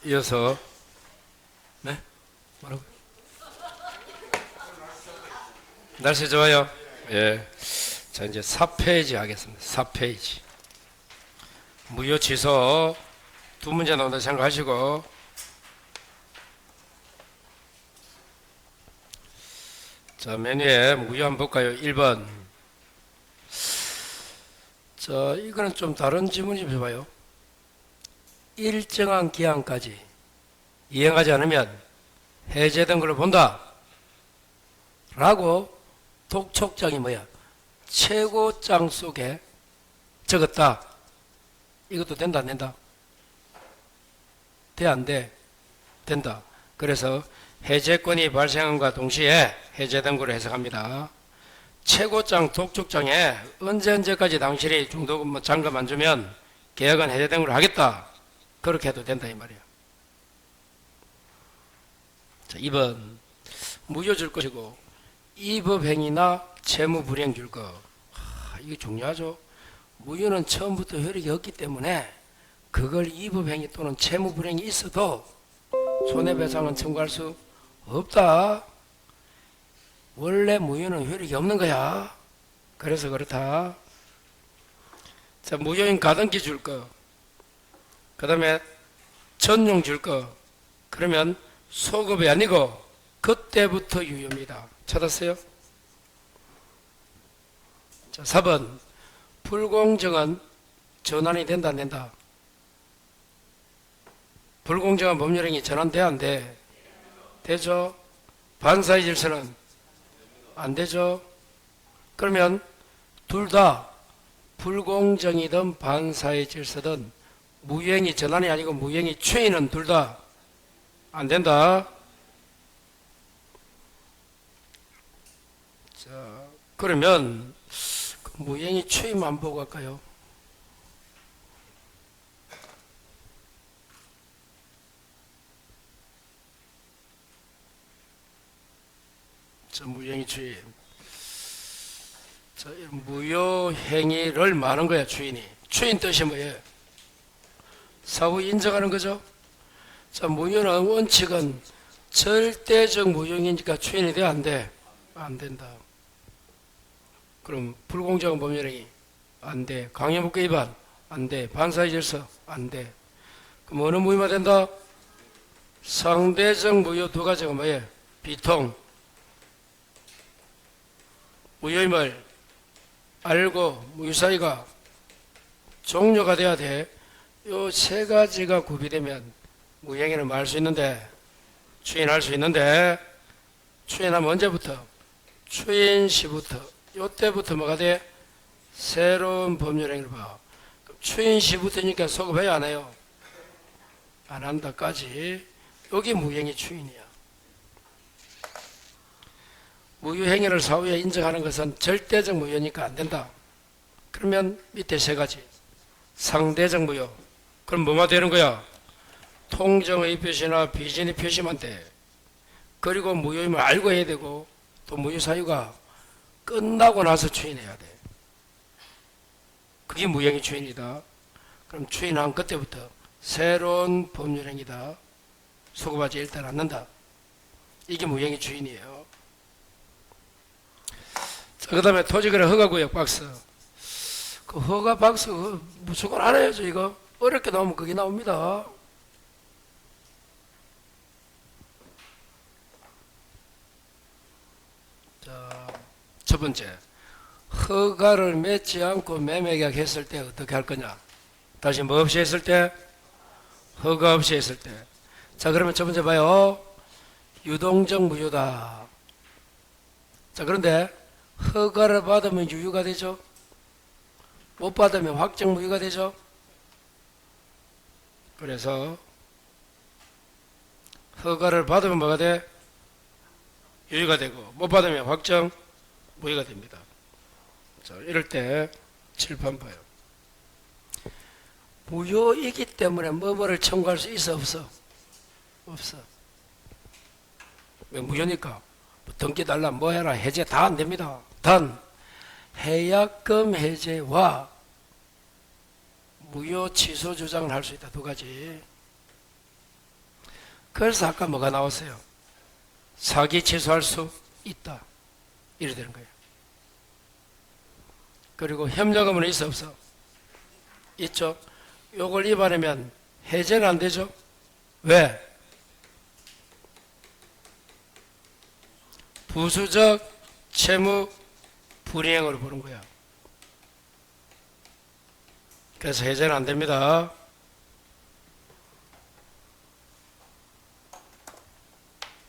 이어서 네? 뭐라고? 날씨 좋아요? 예. 자, 이제 4페이지 하겠습니다. 4페이지. 무효 취소 두 문제 나온다 생각하시고, 자, 메뉴에 무효 한번 볼까요? 1번. 자, 이거는 좀 다른 지문이 봐요. 일정한 기한까지 이행하지 않으면 해제된 걸로 본다 라고 독촉장이 뭐야? 최고장 속에 적었다. 이것도 된다 안 된다? 돼 안 돼? 된다. 그래서 해제권이 발생함과 동시에 해제된 걸로 해석합니다. 최고장 독촉장에 언제까지 당신이 중도금 잔금 안 주면 계약은 해제된 걸로 하겠다. 그렇게 해도 된다 이 말이야. 자, 2번 무효 줄 것이고 위법행위나 채무불이행 줄 거. 이게 중요하죠. 무효는 처음부터 효력이 없기 때문에 그걸 위법행위 또는 채무불이행이 있어도 손해배상은 청구할 수 없다. 원래 무효는 효력이 없는 거야. 그래서 그렇다. 자, 무효인 가등기 줄 거, 그 다음에 전용 줄 거, 그러면 소급이 아니고 그때부터 유효입니다. 찾았어요? 자, 4번 불공정은 전환이 된다 안 된다? 불공정한 법률행위 전환돼 안 돼? 되죠? 반사의 질서는 안 되죠? 그러면 둘 다 불공정이든 반사의 질서든 무효행위 전환이 아니고 무효행위 추인은 둘 다 안 된다. 자, 그러면 무효행위 추인만 보고 갈까요? 자, 무효행위 추인. 자, 무효행위를 말하는 거야, 추인이. 추인 뜻이 뭐예요? 사후 인정하는 거죠. 자, 무효는 원칙은 절대적 무효행위니까 추인이 돼 안 돼? 안 된다. 그럼 불공정한 법률행위 안 돼. 강요법규 위반 안 돼. 반사의 질서 안 돼. 그럼 어느 무효만 된다? 상대적 무효 두 가지가 뭐예요? 비통, 무효임을 알고 무효사유가 종료가 돼야 돼. 요 세 가지가 구비되면 무효행위는 말 수 있는데, 추인할 수 있는데, 추인하면 언제부터? 추인 시부터. 요때부터 뭐가 돼? 새로운 법률행위를 봐. 추인 시부터니까 소급해야 안 해요? 안 한다까지. 여기 무효행위 추인이야. 무효행위를 사후에 인정하는 것은 절대적 무효니까 안 된다. 그러면 밑에 세 가지. 상대적 무효. 그럼 뭐만 되는 거야? 통정의 표시나 비진의 표시만 돼. 그리고 무효임을 알고 해야 되고, 또 무효 사유가 끝나고 나서 추인해야 돼. 그게 무효행위 추인이다. 그럼 추인한 그때부터 새로운 법률행위다. 소급하지 일단 않는다. 이게 무효행위 추인이에요. 자, 그 다음에 토지거래 허가구역 박스. 그 허가 박스 무조건 알아야죠. 이거 어렵게 나오면 그게 나옵니다. 자, 첫 번째, 허가를 맺지 않고 매매계약 했을 때 어떻게 할 거냐? 다시 뭐 없이 했을 때? 허가 없이 했을 때. 자, 그러면 첫 번째 봐요. 유동적 무효다. 자, 그런데 허가를 받으면 유효가 되죠? 못 받으면 확정 무효가 되죠? 그래서 허가를 받으면 뭐가 돼? 유효가 되고, 못 받으면 확정 무효가 됩니다. 자, 이럴 때 칠판 봐요. 무효이기 때문에 뭐뭐를 청구할 수 있어 없어? 없어. 왜 무효니까? 뭐 등기 달라 뭐 해라 해제 다 안 됩니다. 단 해약금 해제와 무효 취소 주장을 할 수 있다. 두 가지. 그래서 아까 뭐가 나왔어요? 사기 취소할 수 있다. 이래 되는 거예요. 그리고 협력금은 있어 없어? 있죠. 요걸 위반하면 해제는 안 되죠. 왜? 부수적 채무 불이행으로 보는 거야. 그래서 해제는 안 됩니다.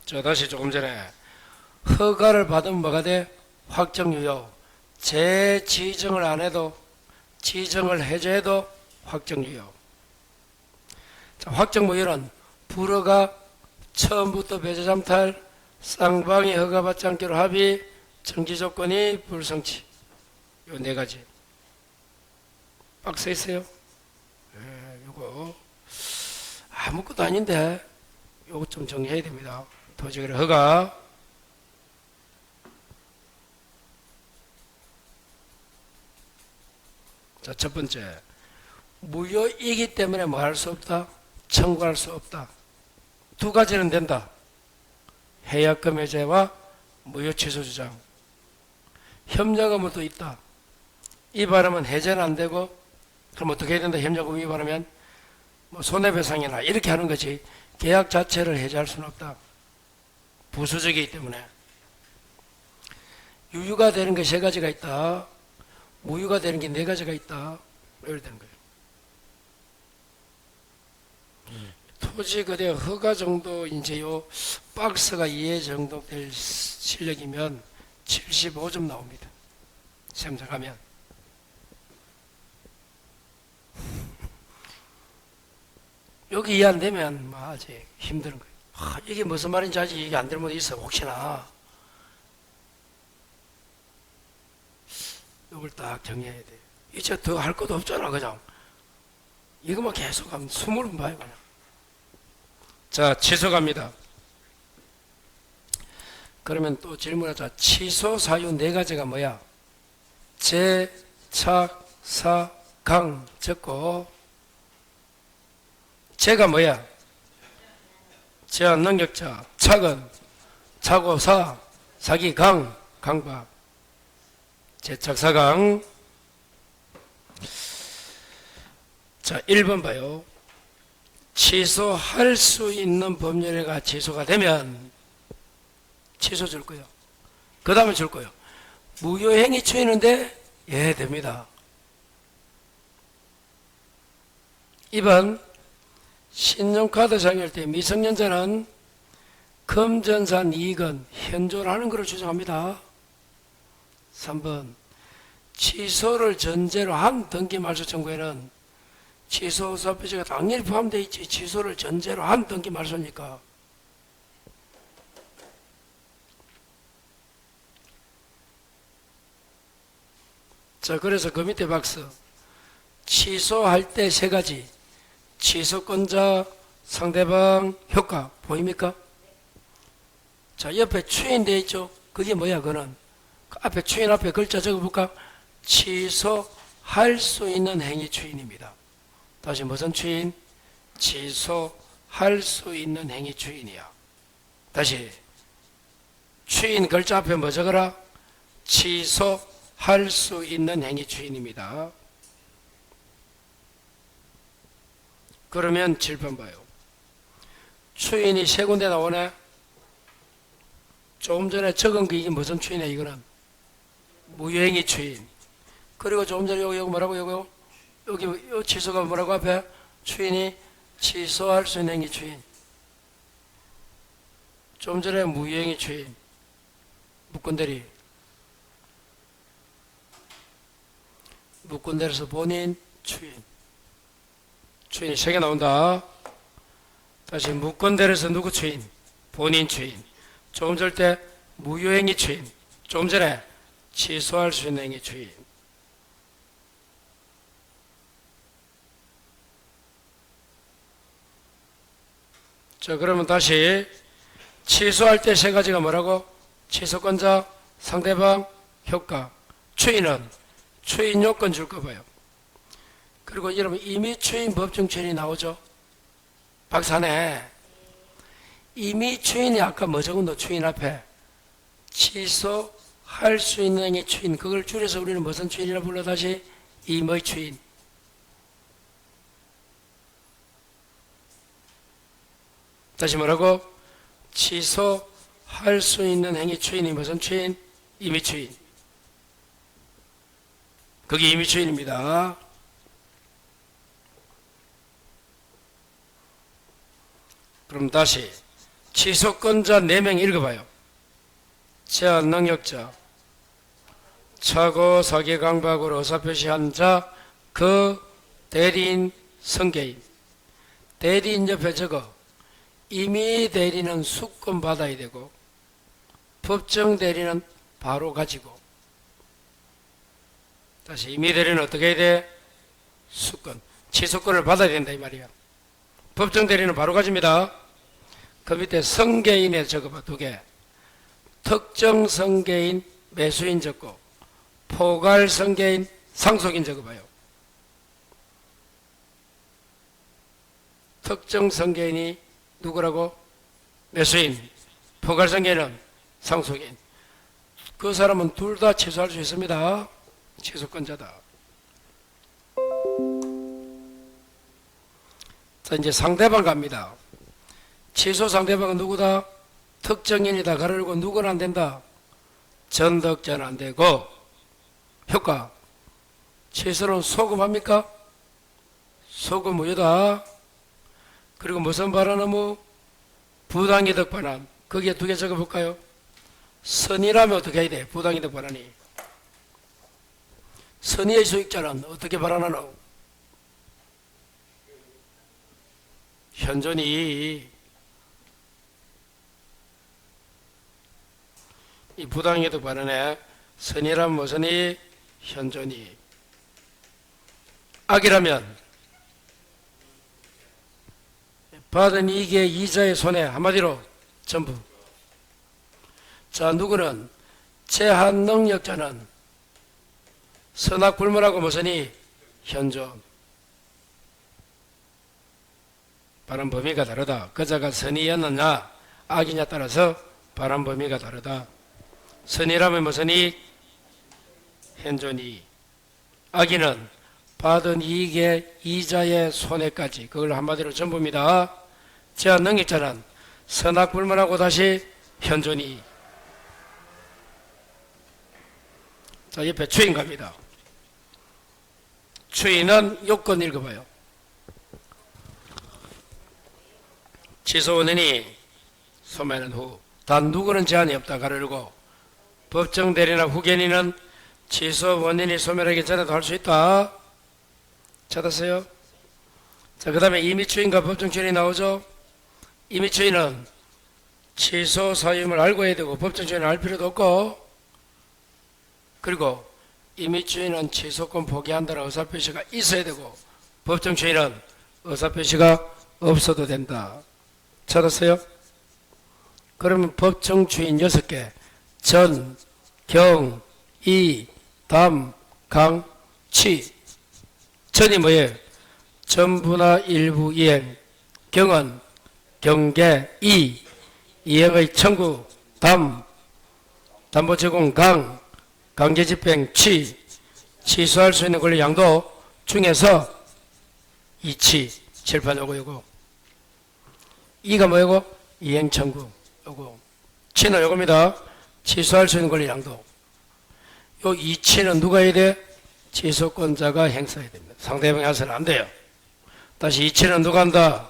자, 다시 조금 전에 허가를 받으면 뭐가 돼? 확정유효. 재지정을 안 해도, 지정을 해제해도 확정유효. 자, 확정무효는 불허가, 처음부터 배제잠탈, 쌍방이 허가받지 않기로 합의, 정지조건이 불성치. 요 네 가지. 박스에 있어요? 요거 아무것도 아닌데 요거 좀 정리해야 됩니다. 토지거래 허가, 자, 첫 번째, 무효이기 때문에 뭐 할 수 없다? 청구할 수 없다. 두 가지는 된다. 해약금 해제와 무효 취소 주장. 협력금은 또 있다. 위반하면 해제는 안 되고, 그럼 어떻게 해야 된다? 협력금 위반하면 뭐 손해배상이나 이렇게 하는 거지. 계약 자체를 해제할 수는 없다. 부수적이기 때문에. 유효가 되는 게 세 가지가 있다. 무효가 되는 게 네 가지가 있다. 이렇게 되는 거예요. 토지거래 허가 정도 이제 요 박스가 이해 정도 될 실력이면 75점 나옵니다. 생각하면. 여기 이해 안 되면 뭐 아직 힘든 거예요. 이게 무슨 말인지 아직 이게 안 되는 분이 있어. 혹시나 이걸 딱 정리해야 돼요. 이제 더 할 것도 없잖아. 그냥 이것만 계속 하면 20번 봐요. 그냥. 자, 취소갑니다. 그러면 또 질문하자. 취소 사유 네 가지가 뭐야? 재, 착, 사, 강 적고, 재가 뭐야? 제한 능력자, 착은 차고 사, 사기 강, 강박. 재착사강. 자, 1번 봐요. 취소할 수 있는 법률회가 취소가 되면 취소 줄 거예요. 그 다음에 줄 거예요. 무효행위 추이는데 예, 됩니다. 2번 신용카드 사용할 때 미성년자는 금전산 이익은 현존하는 것을 주장합니다. 3번 취소를 전제로 한 등기 말소 청구에는 취소 사표지가 당연히 포함되어 있지. 취소를 전제로 한 등기 말소니까. 자, 그래서 그 밑에 박스. 취소할 때 세 가지. 취소권자, 상대방, 효과. 보입니까? 자, 옆에 추인되어 있죠? 그게 뭐야, 그거는? 그 앞에 추인 앞에 글자 적어볼까? 취소할 수 있는 행위 추인입니다. 다시 무슨 추인? 취소할 수 있는 행위 추인이야. 다시 추인 글자 앞에 뭐 적어라? 취소할 수 있는 행위 추인입니다. 그러면 7번 봐요. 추인이 세 군데 나오네. 조금 전에 적은 게 이게 무슨 추인이야? 이거는 무효행위 추인. 그리고 조금 전에 여기 뭐라고 여기 취소가 뭐라고 앞에? 추인이 취소할 수 있는 행위 추인. 좀 전에 무효행위 추인. 묶은대리. 묶은대리에서 본인 추인. 추인이 3개 나온다. 다시 묶은대리에서 누구 추인? 본인 추인. 조금 전 때 무효행위 추인. 좀 전에 취소할 수 있는 행위 추인. 자, 그러면 다시 취소할 때 세 가지가 뭐라고? 취소권자, 상대방, 효과. 추인은 추인 요건 줄 거 봐요. 그리고 여러분 이미 추인 법정 추인이 나오죠? 박사네. 이미 추인이 아까 뭐 적은도 추인 앞에 취소할 수 있는 행위 추인, 그걸 줄여서 우리는 무슨 추인이라 불러? 다시 임의 추인. 다시 뭐라고? 취소할 수 있는 행위 추인이 무슨 추인? 임의 추인. 그게 임의 추인입니다. 그럼 다시 취소권자 4명 읽어봐요. 제한 능력자, 차고 사기 강박으로 의사표시한 자, 그 대리인 성계인. 대리인 옆에 적어. 임의 대리는 수권 받아야 되고 법정 대리는 바로 가지고. 다시 임의 대리는 어떻게 해야 돼? 수권. 취소권을 받아야 된다 이 말이야. 법정 대리는 바로 가집니다. 그 밑에 성계인에 적어봐. 2개. 특정 성계인 매수인 적고 포괄 성계인 상속인 적어봐요. 특정 성계인이 누구라고? 매수인. 포괄 성계인은 상속인. 그 사람은 둘 다 취소할 수 있습니다. 취소권자다. 자, 이제 상대방 갑니다. 취소 상대방은 누구다? 특정인이다. 가르고 누구는 안 된다? 전덕자는 안 되고. 효과. 취소는 소금합니까? 소금 우유다. 그리고 무슨 발언 의무? 부당이득 반환. 거기에 2개 적어볼까요? 선의라면 어떻게 해야 돼? 부당이득 반환이. 선의의 수익자는 어떻게 발환하노? 현존이. 이 부당이득 반환에 선의라면 무슨 이? 현존이. 악이라면 받은 이익의 이자의 손해. 한마디로 전부. 자, 누구는? 제한 능력자는 선악 불문하고 무슨 이? 현존. 발언 범위가 다르다. 그자가 선의였느냐 악이냐 따라서 발언 범위가 다르다. 선의라면 무슨 이? 현존이. 악의는 받은 이익의 이자의 손해까지. 그걸 한마디로 전부입니다. 제한 능력자는 선악 불문하고 다시 현존이. 자, 옆에 추인 갑니다. 추인은 요건 읽어봐요. 취소 원인이 소멸한 후 단 누구는 제한이 없다. 가르고 법정 대리나 후견인은 취소 원인이 소멸하기 전에도 할 수 있다. 찾았어요? 자, 그 다음에 임의 추인과 법정 추인이 나오죠. 임의 추인은 취소 사유임을 알고 해야 되고 법정 추인은 알 필요도 없고, 그리고 임의 추인은 취소권 포기한다는 의사표시가 있어야 되고 법정 추인은 의사표시가 없어도 된다. 찾았어요? 그러면 법정 추인 6개. 전, 경, 이, 담, 강, 취. 전이 뭐예요? 전부나 일부 이행. 경은 경계, 이행의 청구, 담, 담보 제공, 강제 집행, 취소할 수 있는 권리 양도 중에서 이치, 칠판 요거. 이가 뭐고? 이행 청구, 요거. 치는 요겁니다. 취소할 수 있는 권리 양도. 요 이치는 누가 해야 돼? 취소권자가 행사해야 됩니다. 상대방이 해서는 안 돼요. 다시 이치는 누가 한다?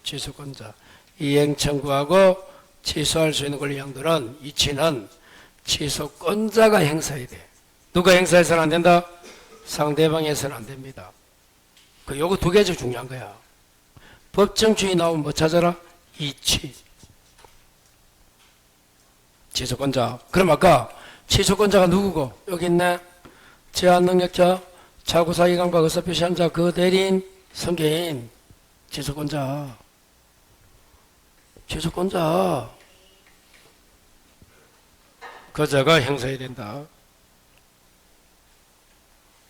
취소권자. 이행 청구하고 취소할 수 있는 권리 양도는 이치는 취소권자가 행사해야 돼. 누가 행사해서는 안 된다? 상대방이 해서는 안 됩니다. 요거 2개가 중요한 거야. 법정 추인 나오면 뭐 찾아라? 이치. 취소권자. 그럼 아까 취소권자가 누구고? 여기 있네. 제한능력자, 차고사기강박 의사표시한 자, 그 대리인, 성계인. 취소권자. 그자가 행사해야 된다.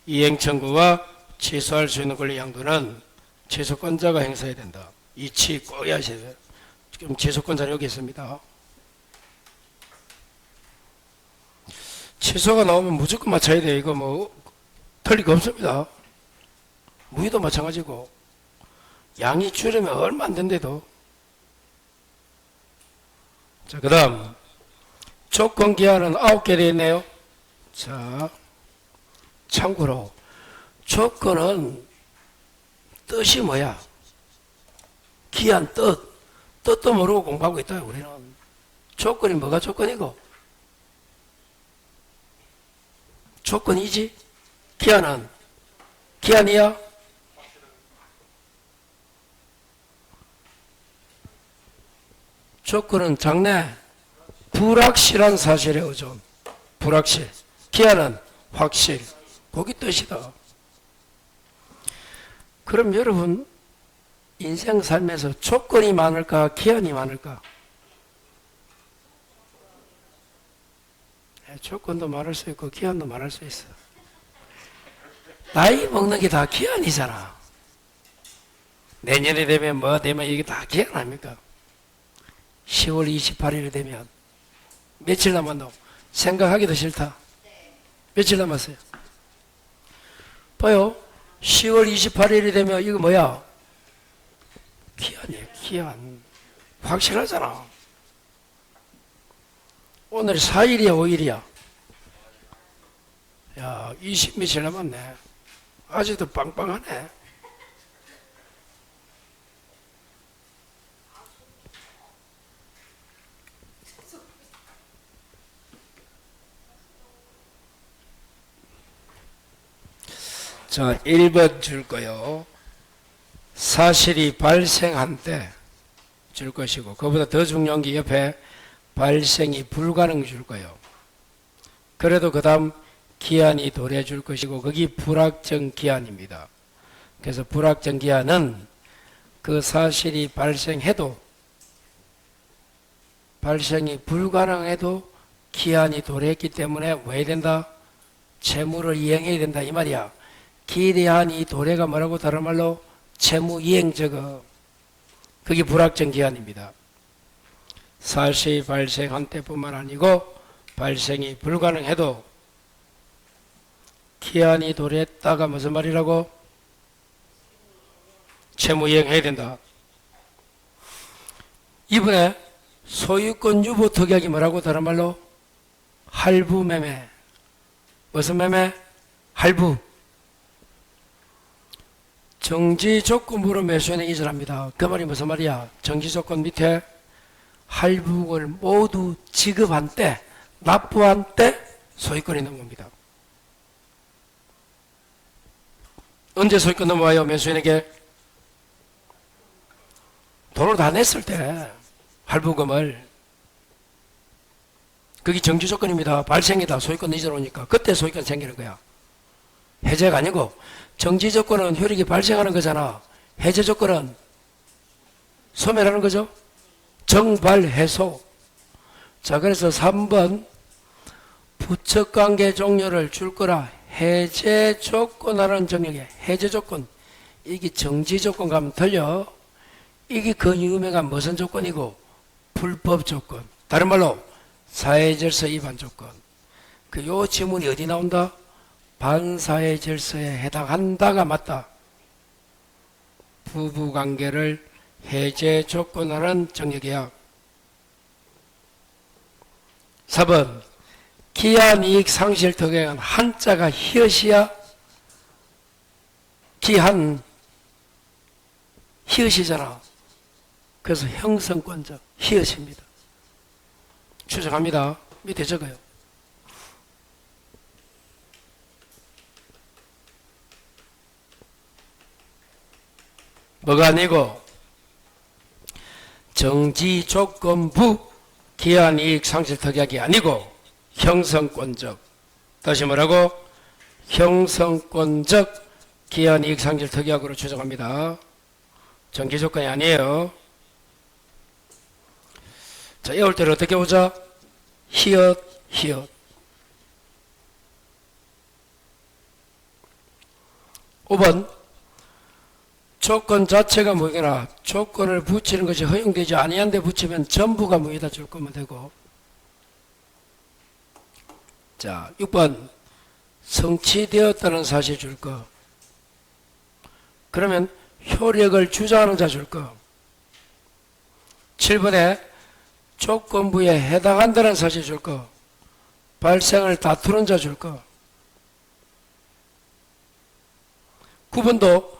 이행청구와 취소할 수 있는 권리 양도는 취소권자가 행사해야 된다. 이치 꼭 하셔야 돼요. 지금 취소권자는 여기 있습니다. 취소가 나오면 무조건 맞춰야 돼요. 이거 뭐 틀릴 거 없습니다. 무의도 마찬가지고 양이 줄으면 얼마 안 된대도. 자, 그 다음 조건기한은 9개 되어 있네요. 자, 참고로 조건은 뜻이 뭐야? 기한 뜻도 모르고 공부하고 있다. 우리는 조건이 뭐가 조건이고 조건이지. 기한은 기한이야. 조건은 장래 불확실한 사실의 의존. 불확실. 기한은 확실. 거기 뜻이다. 그럼 여러분 인생 삶에서 조건이 많을까 기한이 많을까? 조건도 많을 수 있고 기한도 많을 수 있어. 나이 먹는 게 다 기한이잖아. 내년에 되면 뭐 되면 이게 다 기한 아닙니까? 10월 28일이 되면 며칠 남았노? 생각하기도 싫다. 며칠 남았어요? 봐요. 10월 28일이 되면 이거 뭐야? 기한이에요. 기한. 확실하잖아. 오늘 4일이야 5일이야? 야, 20 며칠 남았네. 아직도 빵빵하네. 자, 1번 줄 거요. 사실이 발생한 때 줄 것이고, 그보다 더 중요한 게 옆에 발생이 불가능 줄 거예요. 그래도 그 다음 기한이 도래 줄 것이고, 거기 불확정 기한입니다. 그래서 불확정 기한은 그 사실이 발생해도, 발생이 불가능해도 기한이 도래했기 때문에 왜 된다? 채무를 이행해야 된다 이 말이야. 기대한 이 도래가 뭐라고 다른 말로 채무 이행저거. 그게 불확정 기한입니다. 사실이 발생한 때뿐만 아니고 발생이 불가능해도 기한이 도래했다가 무슨 말이라고? 채무 이행해야 된다. 이번에 소유권 유보 특약이 뭐라고 다른 말로? 할부 매매. 무슨 매매? 할부. 정지 조건부로 매수인에게 이전합니다. 그 말이 무슨 말이야? 정지 조건 밑에 할부를 모두 지급한 때, 납부한 때 소유권이 넘어옵니다. 언제 소유권 넘어와요? 매수인에게? 돈을 다 냈을 때 할부금을. 그게 정지 조건입니다. 발생이다. 소유권 이전 오니까 그때 소유권 생기는 거야. 해제가 아니고 정지 조건은 효력이 발생하는 거잖아. 해제 조건은 소멸하는 거죠. 정발해소. 자, 그래서 3번 부척관계 종료를 줄 거라. 해제 조건하는 정력에 해제 조건. 이게 정지 조건 가면 틀려. 이게 그 유명한 무슨 조건이고? 불법 조건. 다른 말로 사회질서 위반 조건. 그 요 지문이 어디 나온다? 반사회 질서에 해당한다가 맞다. 부부관계를 해제 조건하는 정력계약. 4번 기한이익 상실 특약은 한자가 히읗이야? 기한 히읗이잖아. 그래서 형성권적 히읗입니다. 추적합니다. 밑에 적어요. 뭐가 아니고 정지조건부 기한이익 상실 특약이 아니고 형성권적. 다시 뭐라고? 형성권적 기한이익 상실 특약으로 추정합니다. 정기조건이 아니에요. 자, 외울 때를 어떻게 보자? 히읗, 히읗. 5번 조건 자체가 무효나 조건을 붙이는 것이 허용되지 아니한 데 붙이면 전부가 무효다 줄 거면 되고. 자, 6번 성취되었다는 사실 줄 거. 그러면 효력을 주장하는 자 줄 거. 7번에 조건부에 해당한다는 사실 줄 거. 발생을 다투는 자 줄 거. 9번도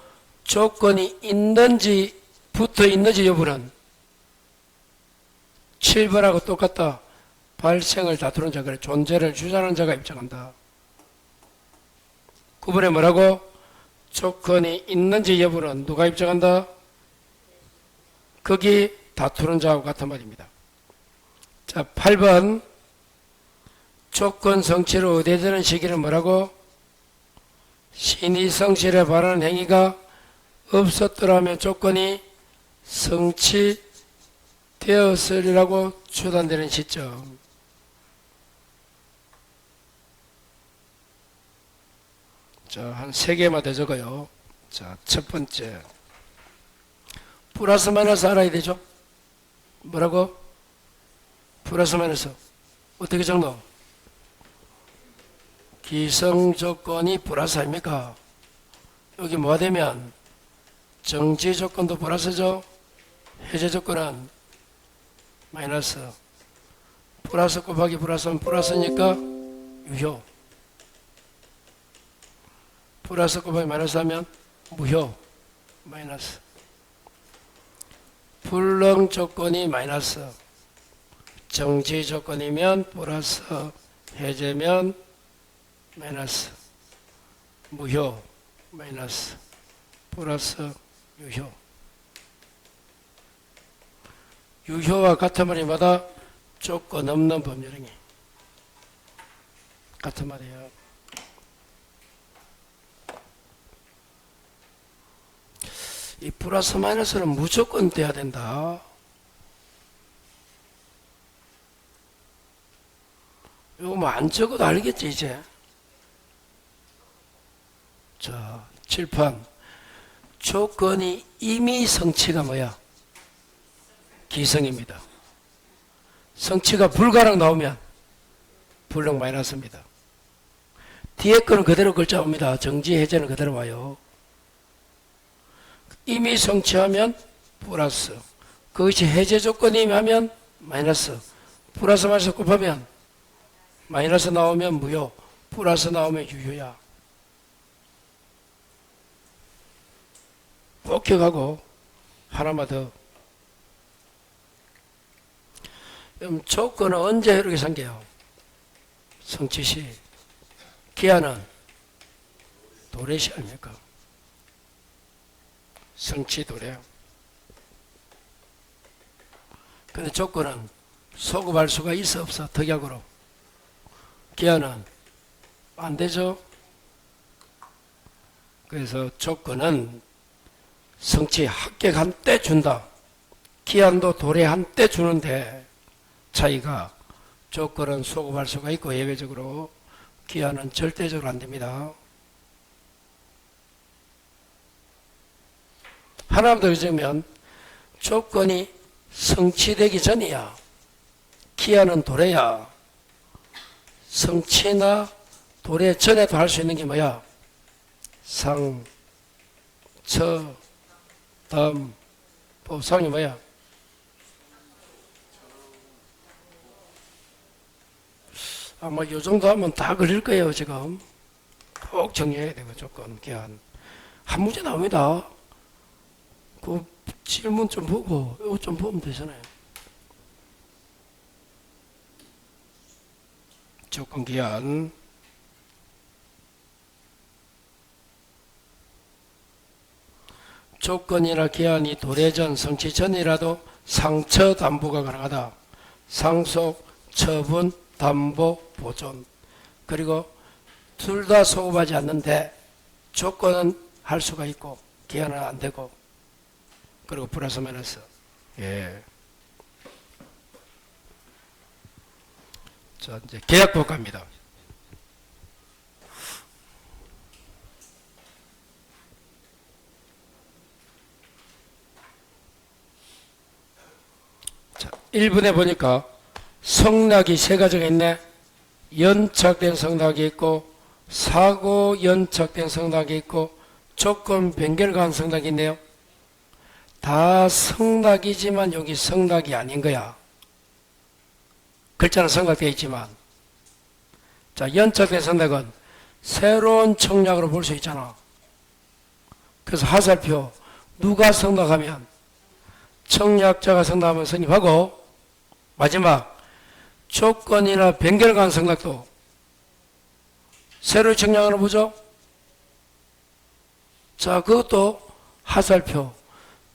조건이 있는지 붙어 있는지 여부는 7번하고 똑같다. 발생을 다투는 자, 그래 존재를 주장하는 자가 입증한다. 9번에 뭐라고? 조건이 있는지 여부는 누가 입증한다? 거기 다투는 자하고 같은 말입니다. 자, 8번 조건 성취로 의대되는 시기는 뭐라고? 신의 성실에 바라는 행위가 없었더라면 조건이 성취되었으리라고 추단되는 시점. 자, 한 3개만 더 적어요. 자, 첫 번째. 플러스 마이너스 알아야 되죠? 뭐라고? 플러스 마이너스. 어떻게 적노? 기성 조건이 플러스 아닙니까? 여기 뭐가 되면 정지 조건도 플러스죠? 해제 조건은 마이너스. 플러스 곱하기 플러스는 플러스니까 유효. 플러스 곱하기 마이너스 하면 무효. 마이너스. 불능 조건이 마이너스. 정지 조건이면 플러스. 해제면 마이너스. 무효. 마이너스. 플러스. 유효. 유효와 같은 말이마다 조건 없는 법률행위. 같은 말이에요. 이 플러스 마이너스는 무조건 돼야 된다. 이거 뭐 안 적어도 알겠지 이제. 자, 7판 조건이 이미 성취가 뭐야? 기성입니다. 성취가 불가랑 나오면 불능 마이너스입니다. 뒤에 거는 그대로 글자 옵니다. 정지 해제는 그대로 와요. 이미 성취하면 플러스. 그것이 해제 조건이 하면 마이너스. 플러스 마이너스 곱하면 마이너스 나오면 무효. 플러스 나오면 유효야. 꼭 기억하고 하나만 더. 그럼 조건은 언제 이렇게 생겨요? 성취시. 기한은 도래시 아닙니까? 성취 도래. 근데 조건은 소급할 수가 있어 없어? 특약으로. 기한은 안 되죠? 그래서 조건은 성취 합격한 때 준다. 기한도 도래한 때 주는데 차이가 조건은 소급할 수가 있고 예외적으로 기한은 절대적으로 안 됩니다. 하나만 더 적으면 조건이 성취되기 전이야. 기한은 도래야. 성취나 도래 전에도 할 수 있는 게 뭐야? 상, 처, 덤, 법상이 뭐야? 아마 이 정도 하면 다 그릴 거예요, 지금. 꼭 정리해야 되고, 조건, 기한. 한 문제 나옵니다. 그 질문 좀 보고, 이거 좀 보면 되잖아요. 조건, 기한. 조건이나 기한이 도래 전, 성취 전이라도 상처 담보가 가능하다. 상속, 처분, 담보, 보존. 그리고 둘 다 소급하지 않는데 조건은 할 수가 있고 기한은 안 되고. 그리고 플러스 마이너스. 예. 자, 이제 계약법 갑니다. 1번에 보니까 성락이 세 가지가 있네. 연착된 성락이 있고 사고 연착된 성락이 있고 조건 변경을 가한 성락이 있네요. 다 성락이지만 여기 성락이 아닌 거야. 글자는 성락되어 있지만, 자, 연착된 성락은 새로운 청약으로 볼 수 있잖아. 그래서 하살표 누가 성락하면 청약자가 성락하면 성립하고, 마지막 조건이나 변경을 가한 성락도 새로 청약으로 보죠. 자, 그것도 하살표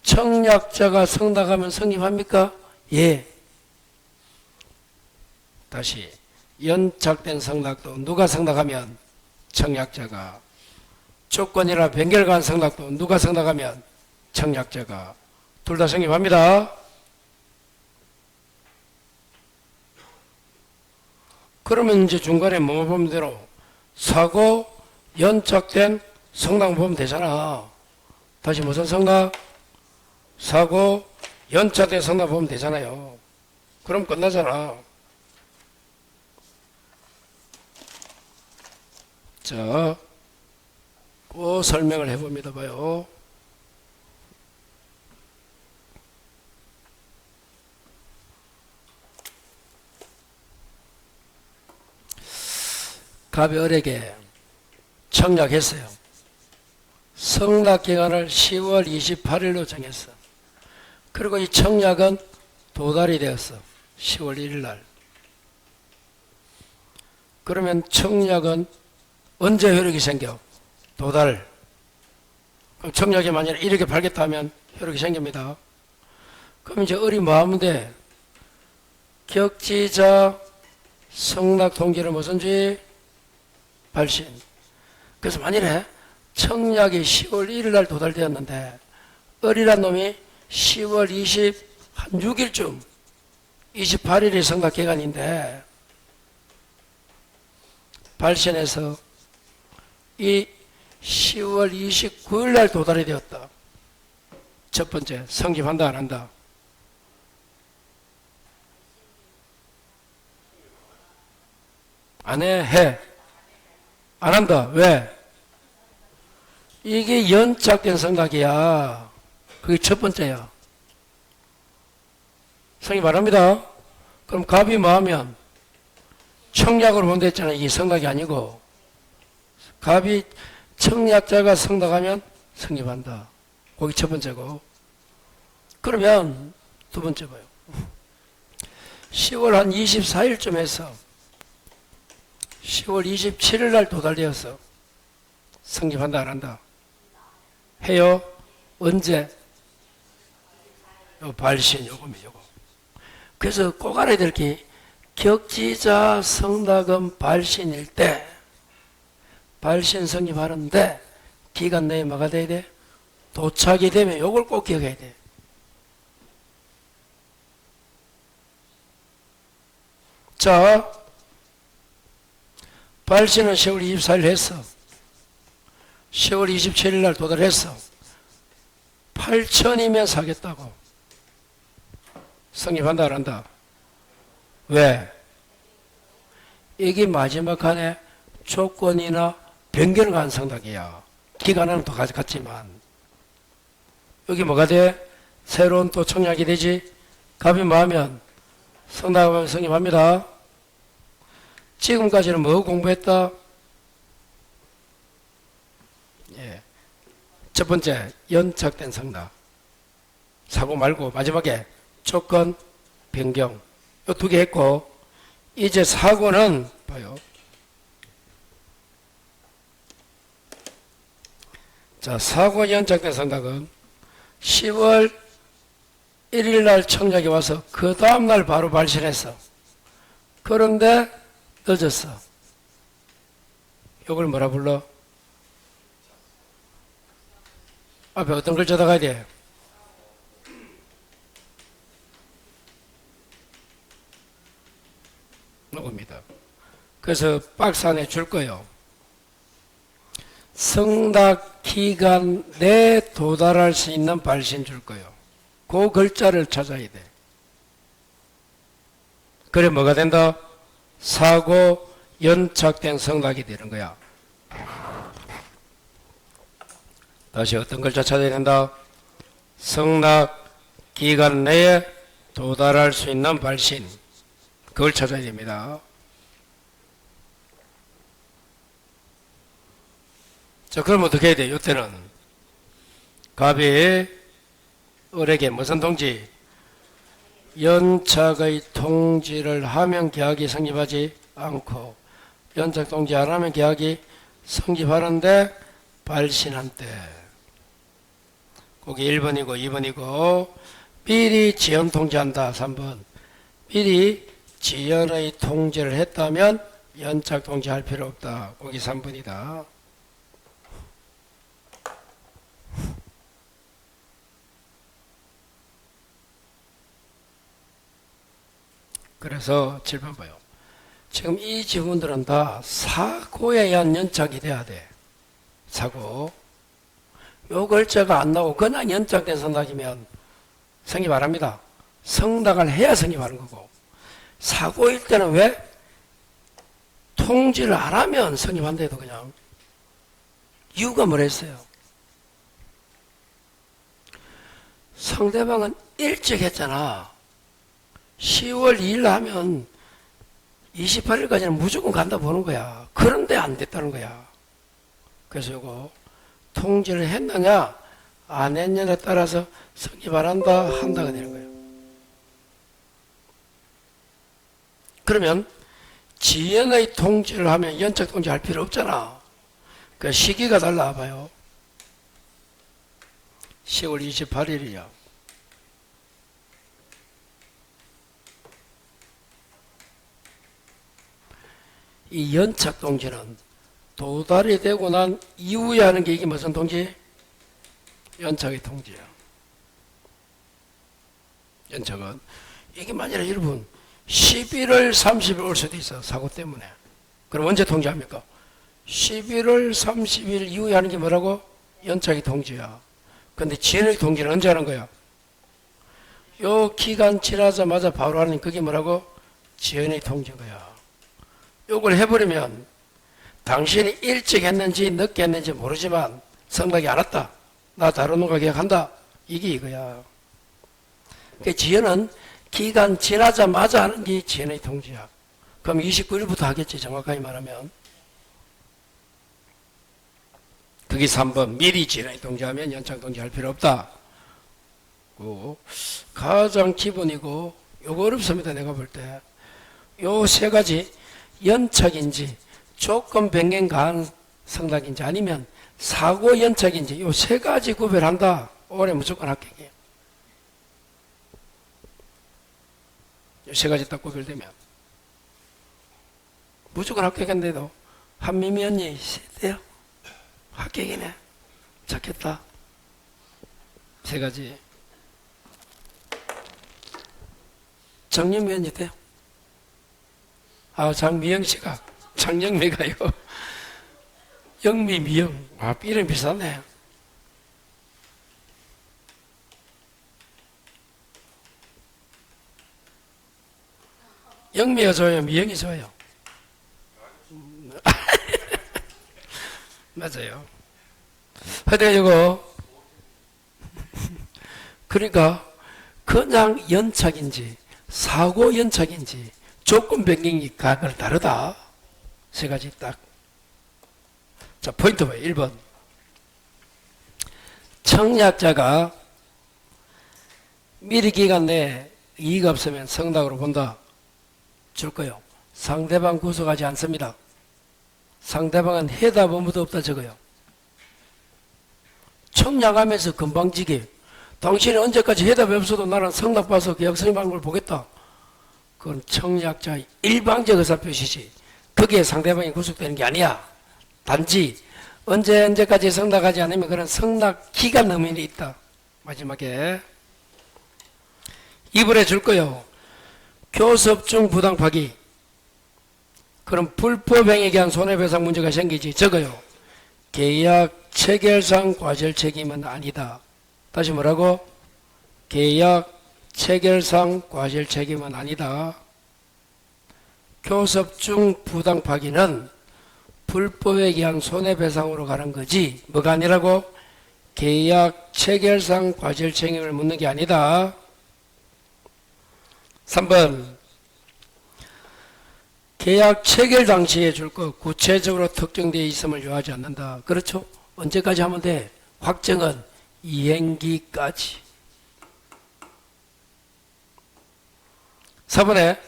청약자가 성락하면 성립합니까? 예. 다시 연착된 성락도 누가 성락하면 청약자가, 조건이나 변경을 가한 성락도 누가 성락하면 청약자가, 둘 다 성립합니다. 그러면 이제 중간에 뭐 보면 되노? 사고 연착된 성락 보면 되잖아. 다시 무슨 성락? 사고 연착된 성락 보면 되잖아요. 그럼 끝나잖아. 자, 그 설명을 해봅니다. 봐요. 갑이 을에게 청약했어요. 성락기간을 10월 28일로 정했어. 그리고 이 청약은 도달이 되었어. 10월 1일 날. 그러면 청약은 언제 효력이 생겨? 도달. 그럼 청약이 만약에 이렇게 팔겠다 하면 효력이 생깁니다. 그럼 이제 을이 뭐 하면 돼? 격지자 성락 통지를 무슨 지? 발신. 그래서 만일에 청약이 10월 1일 날 도달되었는데 을이란 놈이 10월 26일쯤 28일이 성락 기간인데 발신해서 이 10월 29일 날 도달이 되었다. 첫 번째, 성립한다 안 한다? 안 해? 해? 안 한다. 왜? 이게 연착된 성락이야. 그게 첫 번째야. 성립 안 합니다. 그럼 갑이 뭐 하면? 청약으로 본다 했잖아. 이게 성락이 아니고. 갑이 청약자가 성락하면 성립한다. 그게 첫 번째고. 그러면 두 번째 봐요. 10월 한 24일쯤 해서 10월 27일 날 도달되어서 성립한다 안 한다? 해요? 언제? 요 발신 요금이 요거. 그래서 꼭 알아야 될 게 격지자 성락은 발신일 때 발신 성립하는데 기간 내에 뭐가 돼야 돼? 도착이 되면 요걸 꼭 기억해야 돼. 자, 발신은 10월 24일 했어. 10월 27일 날 도달했어. 8천이면 사겠다고. 성립한다 안 한다? 왜? 이게 마지막 칸에 조건이나 변경을 간 성락이야. 기간은 또 같지만 여기 뭐가 돼? 새로운 또 청약이 되지. 갑이 뭐 하면? 성락하면 성립합니다. 지금까지는 뭐 공부했다? 예. 첫 번째, 연착된 성락. 사고 말고 마지막에 조건, 변경. 이 두 개 했고, 이제 사고는 봐요. 자, 사고 연착된 성락은 10월 1일 날 청약이 와서 그 다음날 바로 발신했어. 그런데 늦었어. 이걸 뭐라 불러? 앞에 어떤 글자 나가야 돼? 이겁니다. 그래서 박스 안에 줄 거예요. 성락 기간 내에 도달할 수 있는 발신 줄 거예요. 그 글자를 찾아야 돼. 그래 뭐가 된다? 사고 연착된 성낙이 되는 거야. 다시 어떤 걸 찾아야 된다? 성낙 기간 내에 도달할 수 있는 발신, 그걸 찾아야 됩니다. 자, 그럼 어떻게 해야 돼? 이때는 갑이 을에게 무슨 통지? 연착의 통지를 하면 계약이 성립하지 않고, 연착 통지 안 하면 계약이 성립하는데 발신한 때, 거기 1번이고 2번이고, 미리 지연 통지한다. 3번. 미리 지연의 통지를 했다면 연착 통지할 필요 없다. 거기 3번이다. 그래서 7번 봐요. 지금 이 지문들은 다 사고에 의한 연착이 돼야 돼. 사고. 요 글자가 안 나오고 그냥 연착된 성낙이면 성립 안 합니다. 성낙을 해야 성립하는 거고, 사고일 때는 왜? 통지를 안 하면 성립한대도 그냥. 이유가 뭐랬어요? 상대방은 일찍 했잖아. 10월 2일 하면 28일까지는 무조건 간다 보는 거야. 그런데 안 됐다는 거야. 그래서 이거 통지를 했느냐 안 했느냐에 따라서 성립 안 한다 한다가 되는 거예요. 그러면 지연의 통지를 하면 연착 통지 할 필요 없잖아. 그 시기가 달라 봐요. 10월 28일이야. 이 연착 통지는 도달이 되고 난 이후에 하는 게 이게 무슨 통지? 연착의 통지야. 연착은 이게 만약에 여러분 11월 30일 올 수도 있어. 사고 때문에. 그럼 언제 통지합니까? 11월 30일 이후에 하는 게 뭐라고? 연착의 통지야. 근데 지연의 통지는 언제 하는 거야? 요 기간 지나자마자 바로 하는 그게 뭐라고? 지연의 통지인 거야. 요걸 해버리면 당신이 일찍 했는지 늦게 했는지 모르지만 성낙이 안 왔다. 나 다른 놈과 계약한다. 이게 이거야. 그 지연은 기간 지나자마자 하는 게 지연의 통지야. 그럼 29일부터 하겠지, 정확하게 말하면. 그게 3번. 미리 지연의 통지하면 연착 통지할 필요 없다. 가장 기본이고 요거 어렵습니다. 내가 볼 때. 요 세 가지, 연착인지 조건 변경 가한 성낙인지 아니면 사고 연착인지 요 세 가지 구별한다. 올해 무조건 합격이에요. 요 세 가지 딱 구별되면 무조건 합격인데도 한미미 언니 세대요. 합격이네. 좋겠다. 세 가지. 정영미 언니 돼요. 장미영 씨가 장영미가요. 영미 미영. 이름 비슷하네. 영미가 좋아요, 미영이 좋아요? 맞아요. 하여튼 이거 그러니까 그냥 연착인지 사고 연착인지 조건 변경이 각을 다르다. 세 가지 딱. 자, 포인트 봐요. 1번. 청약자가 미리 기간 내에 이의가 없으면 성낙으로 본다. 줄 거요. 상대방 구속하지 않습니다. 상대방은 해답 의무도 없다 적어요. 청약하면서 금방지게 당신이 언제까지 해답이 없어도 나는 성낙 봐서 계약 성립하는 걸 보겠다. 그건 청약자의 일방적 의사표시지. 거기에 상대방이 구속되는 게 아니야. 단지 언제까지 성낙하지 않으면 그런 성낙 기간 의무이 있다. 마지막에 2번에 줄 거요. 교섭 중 부당 파기. 그럼 불법행위에 대한 손해배상 문제가 생기지. 적어요. 계약 체결상 과실 책임은 아니다. 다시 뭐라고? 계약 체결상 과실 책임은 아니다. 교섭 중 부당 파기는 불법에 의한 손해배상으로 가는 거지 뭐가 아니라고? 계약 체결상 과실 책임을 묻는 게 아니다. 3번 계약 체결 당시에 줄 것 구체적으로 특정되어 있음을 요하지 않는다. 그렇죠? 언제까지 하면 돼? 확정은 이행기까지. 4번에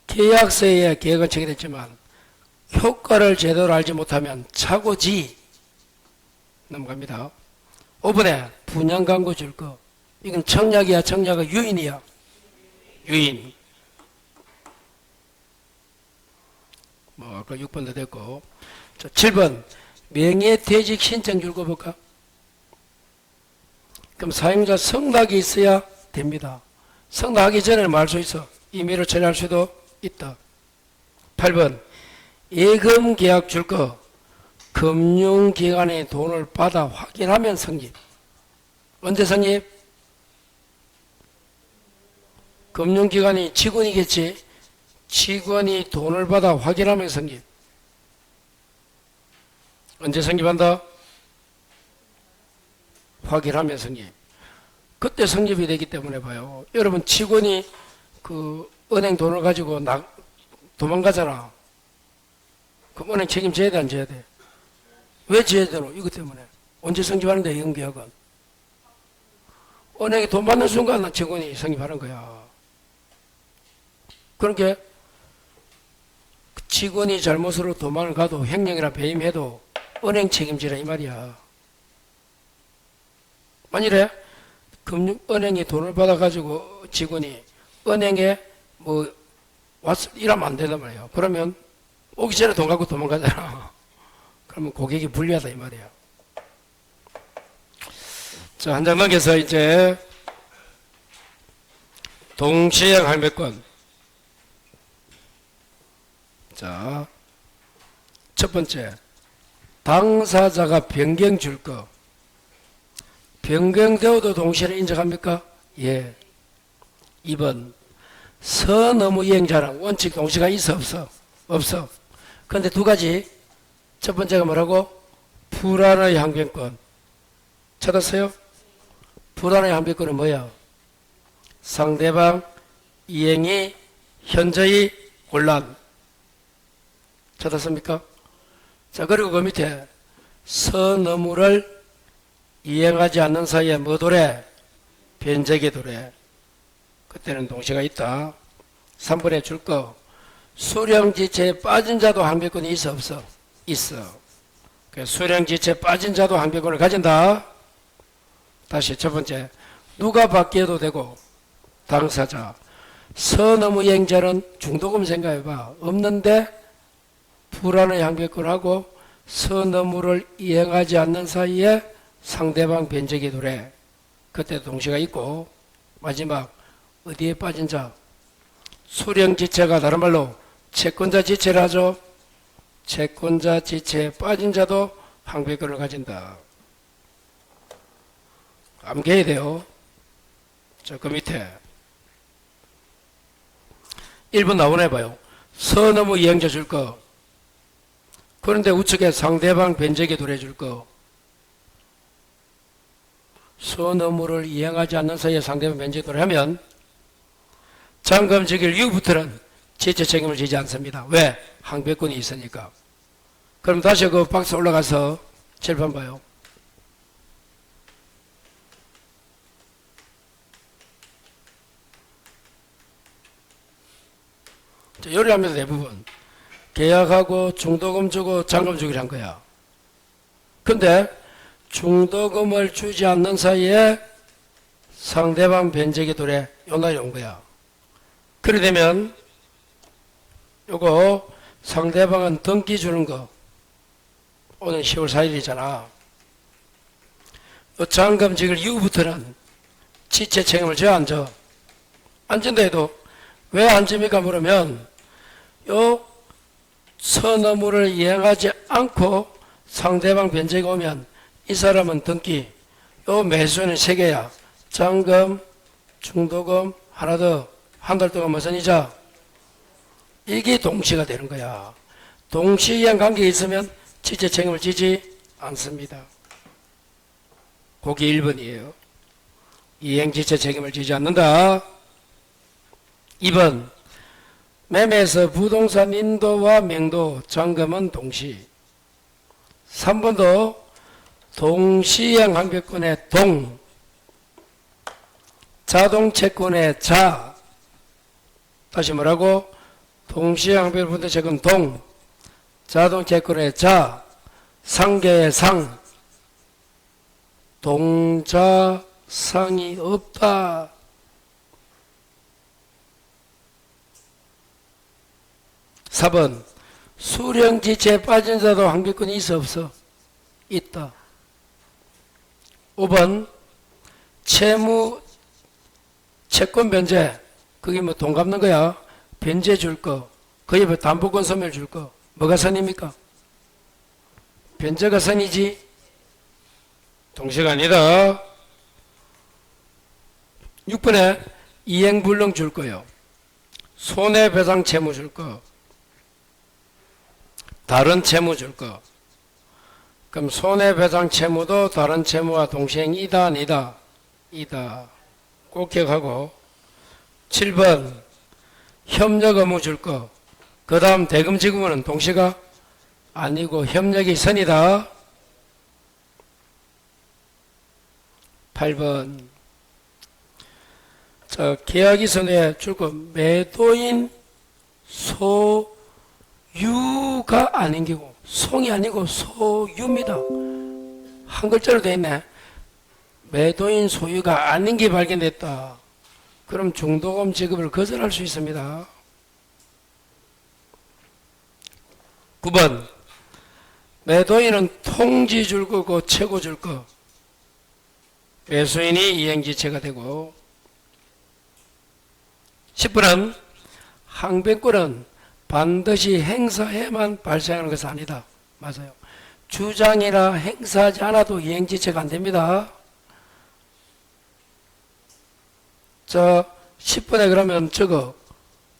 계약서에 계약은 체결했지만 효과를 제대로 알지 못하면 착오지. 넘어갑니다. 5번에 분양 광고 줄 거. 이건 청약이야, 청약은 유인이야? 유인. 뭐 아까 6번도 됐고. 자, 7번 명예퇴직 신청 줄 거 볼까? 그럼 사용자 승낙이 있어야 됩니다. 승낙하기 전에 말 수 있어. 임의로 처리할 수도 있다. 8번 예금 계약 줄 거 금융기관에 돈을 받아 확인하면 성립. 언제 성립? 금융기관이 직원이겠지. 직원이 돈을 받아 확인하면 성립. 언제 성립한다? 확인하면 성립. 그때 성립이 되기 때문에 봐요. 여러분 직원이 그 은행 돈을 가지고 도망가잖아. 그럼 은행 책임져야 돼, 안 져야 돼? 왜 져야 되노? 이것 때문에. 언제 성립하는데, 예금계약은? 은행에 돈 받는 순간 직원이 성립하는 거야. 그러니까 직원이 잘못으로 도망을 가도 횡령이나 배임해도 은행 책임지라 이 말이야. 만일에 은행에 돈을 받아가지고 직원이 은행에 뭐 와서 일하면 안 된단 말이야. 그러면 오기 전에 돈 갖고 도망가잖아. 그러면 고객이 불리하다 이 말이야. 자, 한 장 넘겨서 이제 동시행 할매권. 자, 첫 번째 당사자가 변경 줄 거. 변경되어도 동시에 인정합니까? 예. 2번 선의무이행자랑 원칙 동시가 있어 없어? 없어. 그런데 두 가지. 첫 번째가 뭐라고? 불안의 항변권. 찾았어요? 불안의 항변권은 뭐야? 상대방 이행이 현저히 곤란. 찾았습니까? 자, 그리고 그 밑에 선의무를 이행하지 않는 사이에 뭐 도래? 변제기 도래. 그때는 동시가 있다. 3번에 줄 거. 수령지체에 빠진 자도 항변권이 있어 없어? 있어. 수령지체에 빠진 자도 항변권을 가진다. 다시 첫 번째 누가 받기에도 되고 당사자. 선의무이행자는 중도금 생각해봐. 없는데 불안의 항변권하고 선의무를 이행하지 않는 사이에 상대방 변제기 도래. 그때 동시가 있고. 마지막 어디에 빠진 자? 수령지체가 다른 말로 채권자 지체를 하죠. 채권자 지체에 빠진 자도 항변권을 가진다. 암기해야 돼요. 자, 그 밑에 1번 나오네 봐요. 선의무 이행자 줄 거. 그런데 우측에 상대방 변제기 도래 줄 거. 선의무를 이행하지 않는 사이에 상대방 변제기 도래 하면 잔금 적일 이후부터는 지체 책임을 지지 않습니다. 왜? 항변권이 있으니까. 그럼 다시 그 박스 올라가서 칠판 봐요. 요리하면서 대부분 계약하고 중도금 주고 잔금 주기를 한 거야. 근데 중도금을 주지 않는 사이에 상대방 변제기 도래 요 날이 온 거야. 그래 되면 요거 상대방은 등기 주는 거 오늘 10월 4일이잖아. 요 잔금 지킬 이후부터는 지체 책임을 져 안 져? 안 진다 해도 왜 안 집니까 물으면 요 선의무를 이행하지 않고 상대방 변제가 오면 이 사람은 등기 요 매수는 3개야. 잔금, 중도금, 하나 더. 한 달 동안 무슨 이자? 이게 동시가 되는 거야. 동시이행 관계가 있으면 지체 책임을 지지 않습니다. 그게 1번이에요. 이행지체 책임을 지지 않는다. 2번 매매에서 부동산 인도와 맹도, 잔금은 동시. 3번도 동시이행 관계권의 동, 자동채권의 자. 다시 뭐라고? 동시이행 관계권의 채권 동, 자동채권의 자, 상계의 상. 동자상이 없다. 4번 수령지체에 빠진 자도 관계권이 있어 없어? 있다. 5번 채무 채권 변제, 그게 뭐 돈 갚는 거야. 변제 줄 거, 그게 뭐 담보권 소멸 줄 거, 뭐가 선입니까? 변제가 선이지 동시가 아니다. 6번에 이행불능 줄 거요. 손해배상 채무 줄 거, 다른 채무 줄 거. 그럼 손해배상 채무도 다른 채무와 동시행이다 아니다? 이다. 꼭 기억하고. 7번 협력 의무 줄 거, 그 다음 대금 지급은 동시가 아니고 협력이 선이다. 8번 계약이 선에 줄 거, 매도인 소유가 아닌 게고, 송이 아니고 소유입니다. 한 글자로 되어 있네. 매도인 소유가 아닌 게 발견됐다. 그럼 중도금 지급을 거절할 수 있습니다. 9번 매도인은 통지 줄 거고 채고 줄 거, 매수인이 이행지체가 되고. 10번은 항변권은 반드시 행사해만 발생하는 것은 아니다. 맞아요. 주장이라 행사하지 않아도 이행지체가 안 됩니다. 자, 10번에 그러면 저거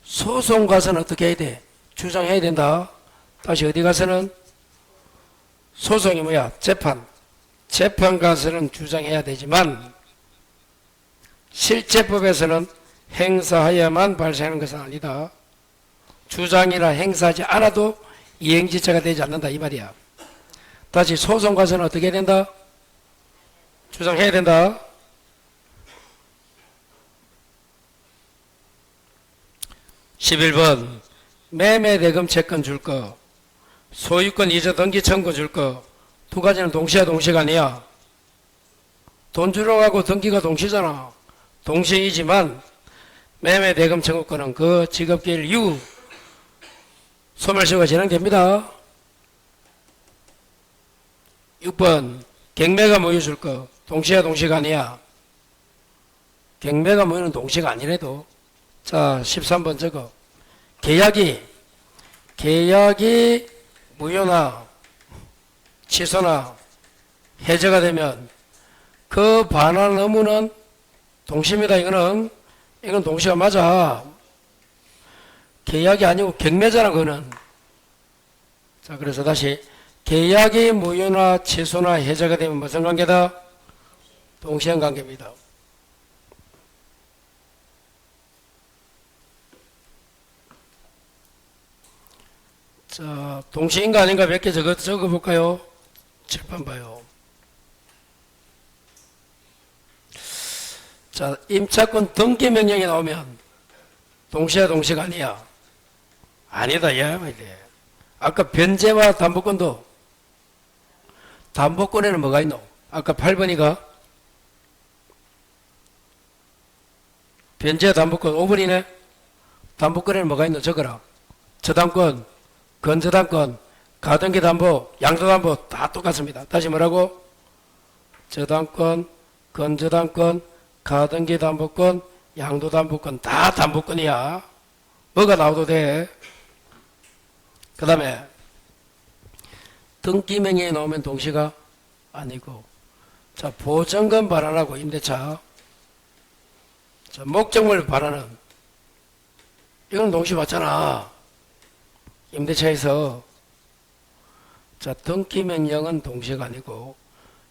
소송 가서는 어떻게 해야 돼? 주장해야 된다. 다시 어디 가서는? 소송이 뭐야? 재판. 재판 가서는 주장해야 되지만 실제법에서는 행사하여야만 발생하는 것은 아니다. 주장이라 행사하지 않아도 이행지체가 되지 않는다 이 말이야. 다시 소송 가서는 어떻게 해야 된다? 주장해야 된다. 11번 매매대금 채권 줄 거, 소유권 이전 등기 청구 줄 거, 두 가지는 동시야 동시가 아니야? 돈 주러 가고 등기가 동시잖아. 동시이지만 매매대금 청구권은 그 지급기일 이후 소멸시효가 진행됩니다. 6번 경매가 모여 줄 거, 동시야 동시가 아니야? 경매가 모이는 동시가 아니래도. 자, 13번 저거 계약이 무효나 취소나 해제가 되면 그 반환 의무는 동시입니다. 이건 동시가 맞아. 계약이 아니고 경매잖아 그거는. 자, 그래서 다시 계약이 무효나 취소나 해제가 되면 무슨 관계다? 동시행 관계입니다. 자, 동시인가 아닌가 몇 개 적어볼까요? 칠판 봐요. 자, 임차권 등기 명령이 나오면 동시야 동시가 아니야? 아니다 야 말이야. 아까 변제와 담보권도, 담보권에는 뭐가 있노? 아까 8번이가 변제 담보권 5번이네. 담보권에는 뭐가 있노? 적어라. 저당권, 건저당권, 가등기 담보, 양도담보 다 똑같습니다. 다시 뭐라고? 저당권, 건저당권, 가등기 담보권, 양도담보권 다 담보권이야. 뭐가 나와도 돼. 그 다음에 등기명령이 나오면 동시가 아니고. 자, 보증금 발환하고 임대차. 자, 목적물 발환은 이건 동시 맞잖아. 임대차에서 자, 등기 명령은 동시가 아니고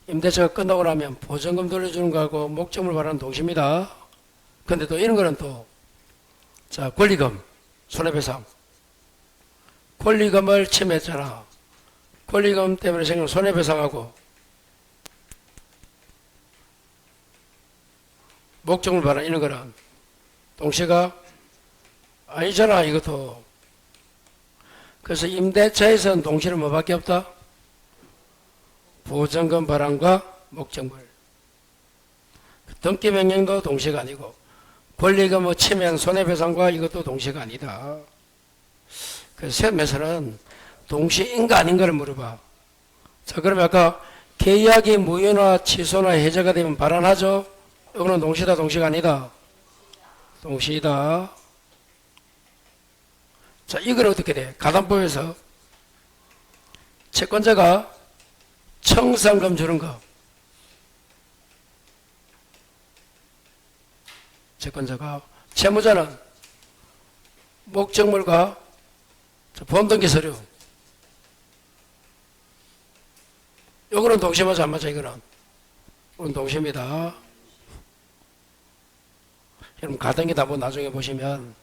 임대차가 끝나고 나면 보증금 돌려주는 거하고 목적물 발행은 동시입니다. 근데 또 이런 거는 또 자, 권리금, 손해배상. 권리금을 침해했잖아. 권리금 때문에 생긴 손해배상하고 목적물 발행 이런 거는 동시가 아니잖아, 이것도. 그래서 임대차에서는 동시는 뭐밖에 없다? 보증금 발행과 목적물. 등기 명령도 동시가 아니고 권리금 뭐 침해한 손해배상과 이것도 동시가 아니다. 그래서 시험에서는 동시인가 아닌가를 물어봐. 자, 그러면 아까 계약이 무효나 취소나 해제가 되면 발환하죠? 이거는 동시다, 동시가 아니다? 동시이다. 자, 이걸 어떻게 돼? 가담법에서 채권자가 청산금 주는 거. 채권자가, 채무자는 목적물과 본등기 서류. 요거는 동시에 맞아, 안 맞아, 이거는? 이건 동시입니다. 여러분, 가등기 답은 나중에 보시면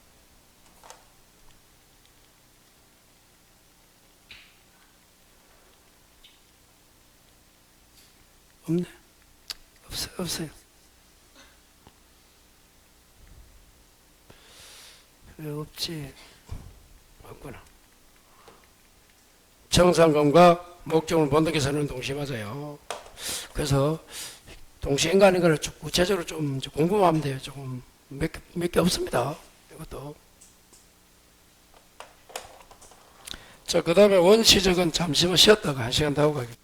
없네. 없어요. 왜 없지? 없구나. 청산금과 목적물 본등기서는 동시에 맞아요. 그래서 동시인가 아닌 걸 구체적으로 좀 궁금하면 돼요. 조금 몇 개 없습니다. 이것도. 자, 그 다음에 원시적은 잠시만 쉬었다가 1시간 더 하고 가겠습니다.